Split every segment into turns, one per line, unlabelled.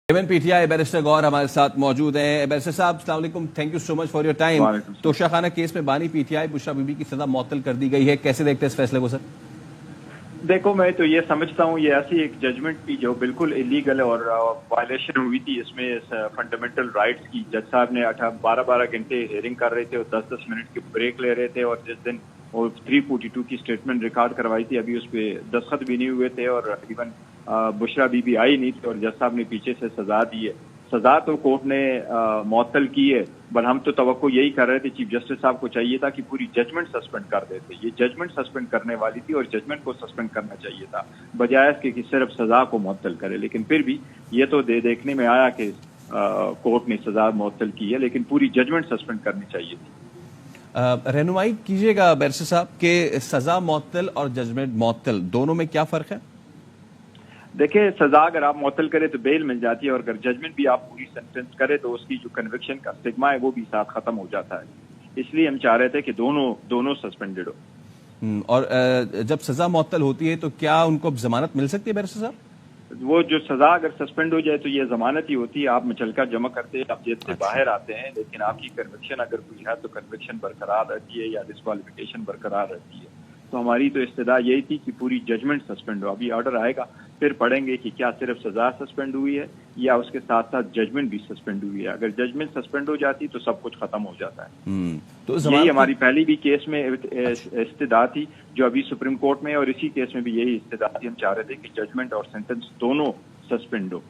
PTI barrister गौर हमारे साथ मौजूद हैं। बैरिस्टर साहब अस्सलाम वालेकुम, thank you so much for your time. Toshakhana case में बानी पीटीआई बुशरा बीबी की सजा मुअत्तल कर दी गई है, कैसे देखते हैं इस फैसले को सर?
देखो, मैं तो ये समझता हूँ ये ऐसी एक जजमेंट थी जो बिल्कुल इलीगल और वायलेशन हुई थी। इसमें फंडामेंटल राइट्स की जज साहब ने 12 घंटे हियरिंग कर रहे थे और 10 मिनट की ब्रेक ले रहे थे, और जिस दिन वो 342 की स्टेटमेंट रिकॉर्ड करवाई थी अभी उस पर दस्तखत भी नहीं हुए थे और इवन बुशरा बीबी आई नहीं थी, और जज साहब ने पीछे से सजा दी है। सजा तो कोर्ट ने मुअत्तल की है, बट हम तो तवक्को यही कर रहे थे, चीफ जस्टिस साहब को चाहिए था कि पूरी जजमेंट सस्पेंड कर देते। ये जजमेंट सस्पेंड करने वाली थी और जजमेंट को सस्पेंड करना चाहिए था बजाय इसके कि सिर्फ सजा को मुअत्तल करे। लेकिन फिर भी ये तो देखने में आया कि कोर्ट ने सजा मुअत्तल की है, लेकिन पूरी जजमेंट सस्पेंड करनी चाहिए थी।
रहनुमाई कीजिएगा बैरिस्टर साहब के सजा मुअत्तल और जजमेंट मुअत्तल दोनों में क्या फर्क है?
देखिए, सजा अगर आप मुअत्तल करें तो बेल मिल जाती है, और अगर जजमेंट भी आप पूरी सेंटेंस करें तो उसकी जो कन्विक्शन का स्टिग्मा है वो भी साथ खत्म हो जाता है। इसलिए हम चाह रहे थे कि दोनों सस्पेंडेड हो।
और जब सजा मुअत्तल होती है तो क्या उनको जमानत मिल सकती है बैरिस्टर साहब?
वो जो सजा अगर सस्पेंड हो जाए तो ये जमानत ही होती है। आप मुचलका जमा करते हैं, आप जेल से बाहर आते हैं, लेकिन आपकी कन्विक्शन अगर कोई है तो कन्विक्शन बरकरार रहती है या डिस्क्वालिफिकेशन बरकरार रहती है। तो हमारी तो इस्तदा यही थी कि पूरी जजमेंट सस्पेंड हो। अभी ऑर्डर आएगा, फिर पढ़ेंगे कि क्या सिर्फ सजा सस्पेंड हुई है या उसके साथ साथ जजमेंट भी सस्पेंड हुई है। अगर जजमेंट सस्पेंड हो जाती तो सब कुछ खत्म हो जाता है। तो यही हमारी पहली भी केस में इस्तदा थी जो अभी सुप्रीम कोर्ट में, और इसी केस में भी यही इस्तदा थी। हम चाह रहे थे कि जजमेंट और सेंटेंस दोनों सस्पेंड हो।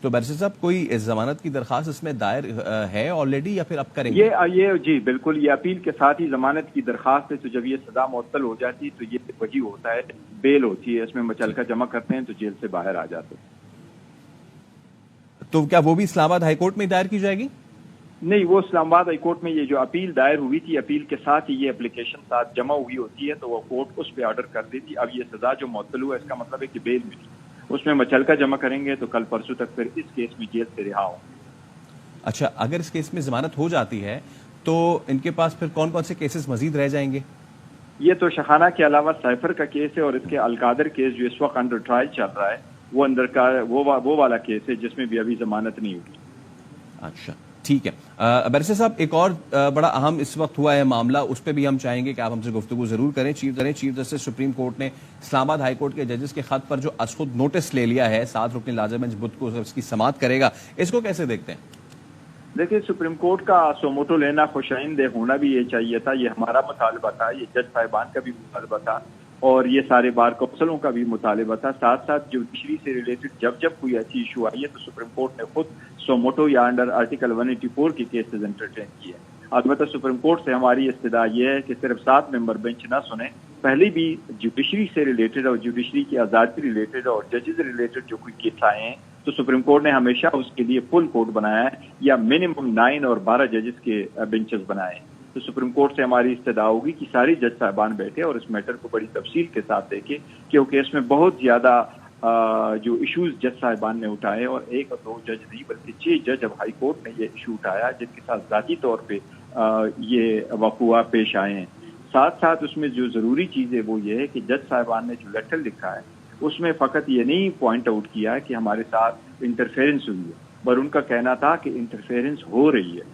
तो बैरिस्टर साहब कोई जमानत की दरखास्त इसमें दायर है ऑलरेडी या फिर अब करेंगे?
ये जी बिल्कुल, ये अपील के साथ ही जमानत की दरखास्त है। तो जब ये सजा मुअत्तल हो जाती है तो ये वही होता है, बेल होती है, इसमें मुचलका जमा करते हैं तो जेल से बाहर आ जाते हैं।
तो क्या वो भी इस्लामाबाद हाईकोर्ट में दायर की जाएगी?
नहीं, वो इस्लामाबाद हाईकोर्ट में ये जो अपील दायर हुई थी, अपील के साथ ही ये एप्लीकेशन साथ जमा हुई होती है, तो वो कोर्ट उस पर ऑर्डर कर देती। अब ये सजा जो मुअत्तल हुआ इसका मतलब है कि बेल मिली, उसमें मुचलका जमा करेंगे तो कल परसों तक फिर इस केस में जेल से रिहा हो।
अच्छा, अगर इस केस में जमानत हो जाती है तो इनके पास फिर कौन कौन से केसेस मजीद रह जाएंगे?
ये तो शखाना के अलावा साइफर का केस है और इसके अलकादर केस जो इस वक्त अंडर ट्रायल चल रहा है वो अंदर का वो वाला केस है जिसमें भी अभी जमानत नहीं हुई।
अच्छा, ठीक है। बैरिस्टर साहब, एक और बड़ा अहम इस वक्त हुआ है मामला, उस पर भी हम चाहेंगे कि आप हमसे गुफ्तगू जरूर करें। चीफ जस्टिस सुप्रीम कोर्ट ने इस्लामाबाद हाई कोर्ट के जजेस के खत पर जो आज खुद नोटिस ले लिया है 7 रुकनी लाज़िम बेंच बुध को इसकी समाअत करेगा, इसको कैसे देखते हैं?
देखिए, सुप्रीम कोर्ट का सोमोटो लेना खुशाइंदे होना भी ये चाहिए था। ये हमारा मुतालबा था, ये जज साहिबान का भी मुतालबा था और ये सारे बार कौंसलों का भी मुतालबा था। साथ साथ जुडिशरी से रिलेटेड जब कोई ऐसी इशू आई है तो सुप्रीम कोर्ट ने खुद सोमोटो या अंडर आर्टिकल 184 के केसेस एंटरटेन किए। अलबत्ता सुप्रीम कोर्ट से हमारी इस्तदा ये है कि सिर्फ 7 मेंबर बेंच ना सुने, पहले भी जुडिशरी से रिलेटेड और जुडिशरी की आज़ादी रिलेटेड और जजेस रिलेटेड जो कोई केस आए हैं तो सुप्रीम कोर्ट ने हमेशा उसके लिए फुल कोर्ट बनाया है या मिनिमम 9 और 12 जजेस के बेंचेस बनाए हैं। तो सुप्रीम कोर्ट से हमारी इस्तदा होगी कि सारी जज साहिबान बैठे और इस मैटर को बड़ी तफसील के साथ देखें, क्योंकि इसमें बहुत ज्यादा जो इश्यूज जज साहिबान ने उठाए, और 1 और 2 जज नहीं बल्कि 6 जज अब हाई कोर्ट ने ये इशू उठाया जिनके साथ जाती तौर पे ये वक़ुआ पेश आए हैं। साथ साथ उसमें जो जरूरी चीज है वो ये है कि जज साहिबान ने जो लेटर लिखा है उसमें फकत ये नहीं पॉइंट आउट किया है कि हमारे साथ इंटरफेरेंस हुई है, पर उनका कहना था कि इंटरफेरेंस हो रही है।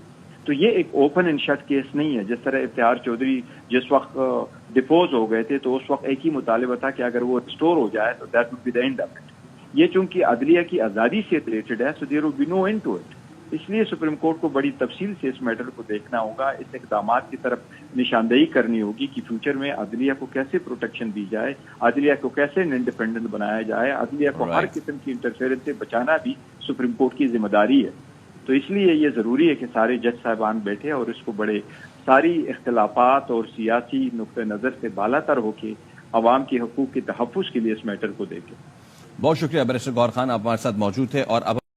तो ये एक ओपन एंड शट केस नहीं है। जिस तरह इफ्तिखार चौधरी जिस वक्त डिपोज हो गए थे तो उस वक्त एक ही मुतालिबा था कि अगर वो रिस्टोर हो जाए तो that would be the end of it. ये चूंकि अदलिया की आज़ादी से रिलेटेड है, so there will be no end to it. इसलिए सुप्रीम कोर्ट को बड़ी तफसील से इस मैटर को देखना होगा, इस इक़दामात की तरफ निशानदेही करनी होगी कि फ्यूचर में अदलिया को कैसे प्रोटेक्शन दी जाए, अदलिया को कैसे इंडिपेंडेंट बनाया जाए, अदलिया को हर किस्म की इंटरफेरेंस से बचाना भी सुप्रीम कोर्ट की जिम्मेदारी है। तो इसलिए ये जरूरी है कि सारे जज साहिबान बैठे और इसको बड़े सारी इख्तलाफात और सियासी नुक्ते नज़र से बालातर होके अवाम के हकूक़ के तहफ़्फ़ुज़ के लिए इस मैटर को देखें।
बहुत शुक्रिया बैरिस्टर गौर खान, आप हमारे साथ मौजूद थे। और अब